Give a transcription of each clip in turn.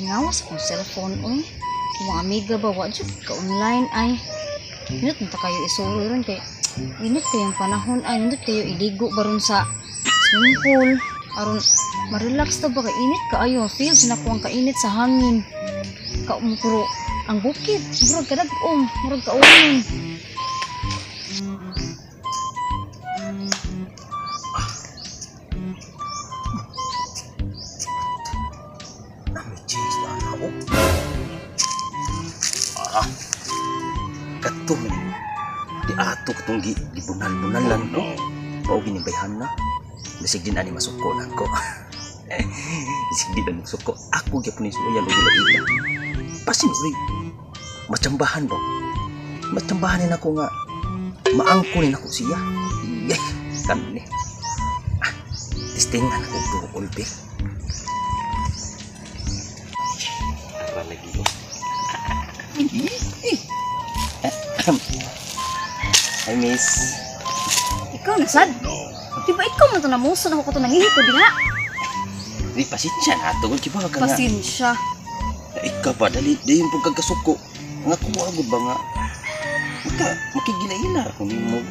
Ngawas akong cellphone, oy. Mga amiga ba, wadyo ka-online ay. Init na kayo isuro ron kay init kayong panahon ay init kayo iligo baron sa swimming pool. Aron ma-relax ta ba kay init kaayo. Feel sinako ang kainit sa hangin. Pero ang bukid, murag kadag-om, murag kaulan. Kato man di ato katong gibunal-bunalan ko. Mao ginibayhan na. Bisig din ani masuko lang ko. Bisig din ang suko. Ako gyapon ni suya lugila-ila. Pasinuloy. Macambahan ba? Macambahanin ako nga maangkunin ako siya. Yay, kami ni. Testingan ako buhok ulpi. Para lagi ko. Hi, miss. Ikaw na sad. Diba ikaw man to namuso na ako to nangihiko diha. Di pasensya na tungod kiba ka nga. Pasensya. Ikaw pa dali yung pagkagasuko. Nga kuwagod ba nga? Makigila-ila kung di mo.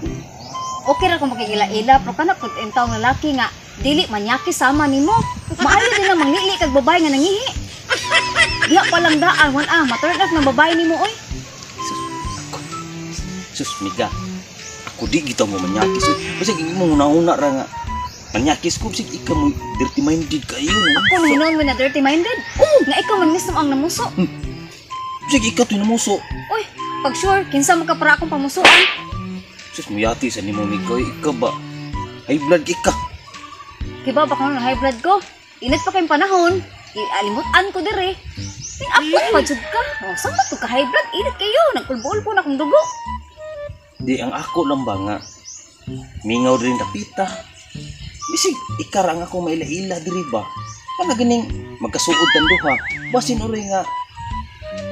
Okay ra kung makikila-ila pero kana pud entawng lalaki nga dili manyaki sama nimo. Maayo din na manglili kag babae nga nangihi. Diha pa lang daan wan matulad af nga babae nimo oy. Sus, miga. Ako di kita mo manyakis. Kasi mo una-una ra nga. Manyakis ko, kasi ikaw mo dirty-minded kayo. Ako hinon mo na dirty-minded? Oo! Nga ikaw man mismo ang namuso. Sige, ikaw ito namuso. Uy, pag sure, kinsa mo ka para akong pamusuan? Sus, muyati sa ni mo, miga. Ikaw ba? High blood ka. Kiba ba ka ng high blood ko? Init pa kayong panahon. Alimutan ko dire. Pinapot pa jud ka. O, saan ba ito ka high blood? Init kayo. Nagpulbuol po na akong dugo. Di, ang ako lang ba nga, mingaw rin napita. Bisig, ikarang ako maila-ila diri ba? Kana ganing magkasuod tan duha. Basin uri nga,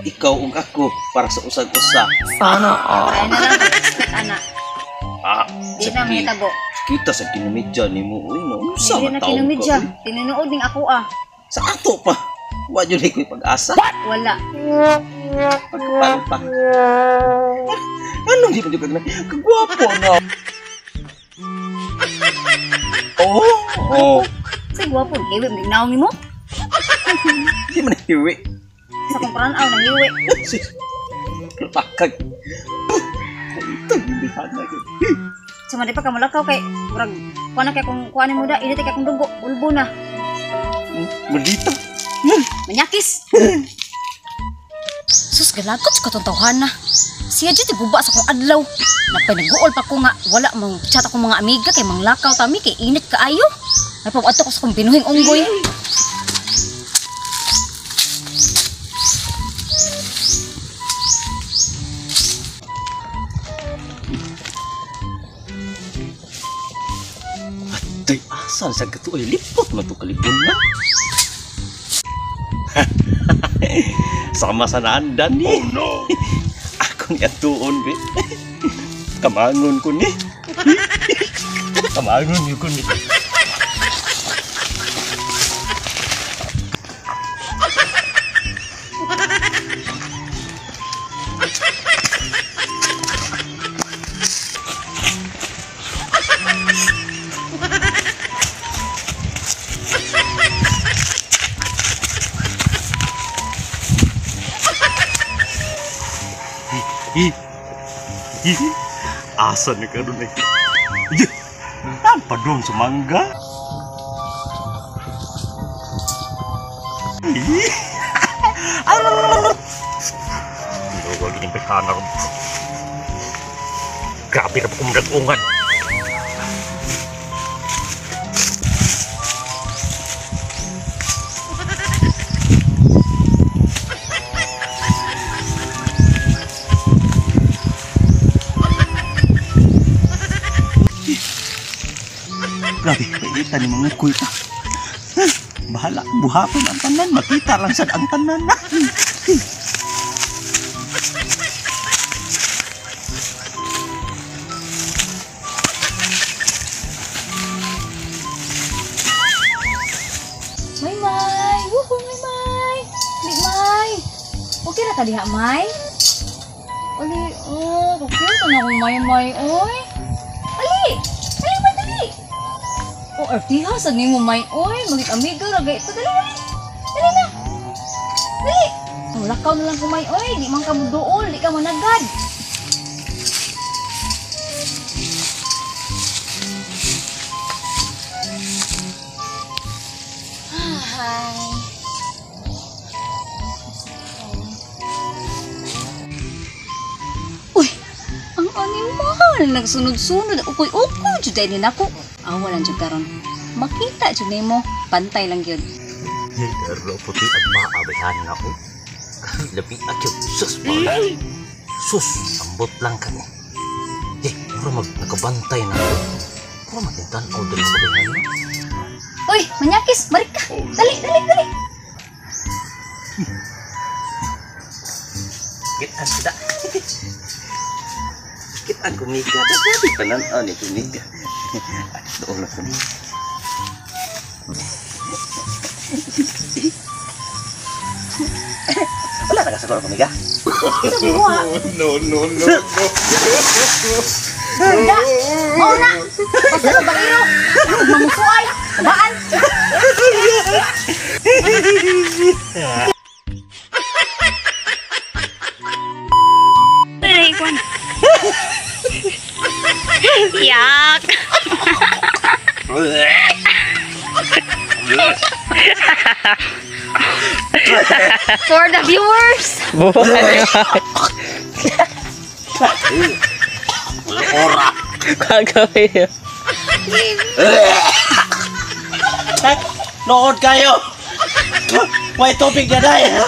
ikaw ug ako para sa usag-usa. Sana ay na lang pag-expect, anak. Di na may tabo. Kita sa kinumidya ni mo. Uy, naunsa Hindi na matawag kinumidya. ka. Tinunood ning ako Sa ato pa. Wadyo na ko'y pag-asa. Wala. Pagkapal pa. Ano di ba ka na? Kagwapo na. Oh. Say gwapo, hiwi mo naong nimo. Di man hiwi. Sa kumpran aw nang hiwi. Kapakag. Ito yung bihana ko. Sama di pa ka malakaw kay murag kuha na kay kung kuhanin mo da, init kay kung dugo, ulbo na. Maldita. Manyakis. Sus galagot sa katong na. Siya dyan guba sa kong adlaw. Napanaguol pa ko nga wala mang chat akong mga amiga kay manglakaw tami kay init kaayo. Napabato ko sa kong binuhing unggoy. Atay asal sa gato ay lipot man to kalibon na. Sama sa naandan ni. Oh no. Ako ni atuon be. Kamangon ko ni. Kamangon ko ni. Asa na ka doon eh. Tanpa doon sa mangga. Hindi ko gini bekana. Grabe na po kong nag-ungan. Grabe, kita ni mga kulta. Bahala, buhapon ang tanan. Makita lang sad ang tanan. May! Woohoo, may! Okay ra ka diha, May? Ali, kakita na akong may, oy. Ali! Ali, madali! Artiha, sa ni mo, May, oy. Magit-amiga, raga ito. Dali, dali! Dali na! Dali! Lakaw na lang ko, May, oy. Di man ka mo doon, di ka managad. Hi. Uy, ang animal nagsunod-sunod. Ukoy-ukoy jud din nako. Awalan jud karon. Makita jud nimo, pantay lang gyud. Pero puti ang maabihan ako. Labi akyot. Sus, mga sus, ambot lang kami. Puro nagkabantay na ako. Puro matintan o dali sa bayan na. Uy, manyakis, balik ka. Dali, dali, dali. Kitaan kita. Kitaan kumika. Dati pananaw ni kumika. Doon lang kami. Wala na ka sa kolo kumika? Ito buha. No. Handa, mauna. Basta ka bagiro. Mamusuay. Tabaan. Kwan. Yak. For the viewers. Ora. Gagawin. Nood kayo. May tubig na dahil.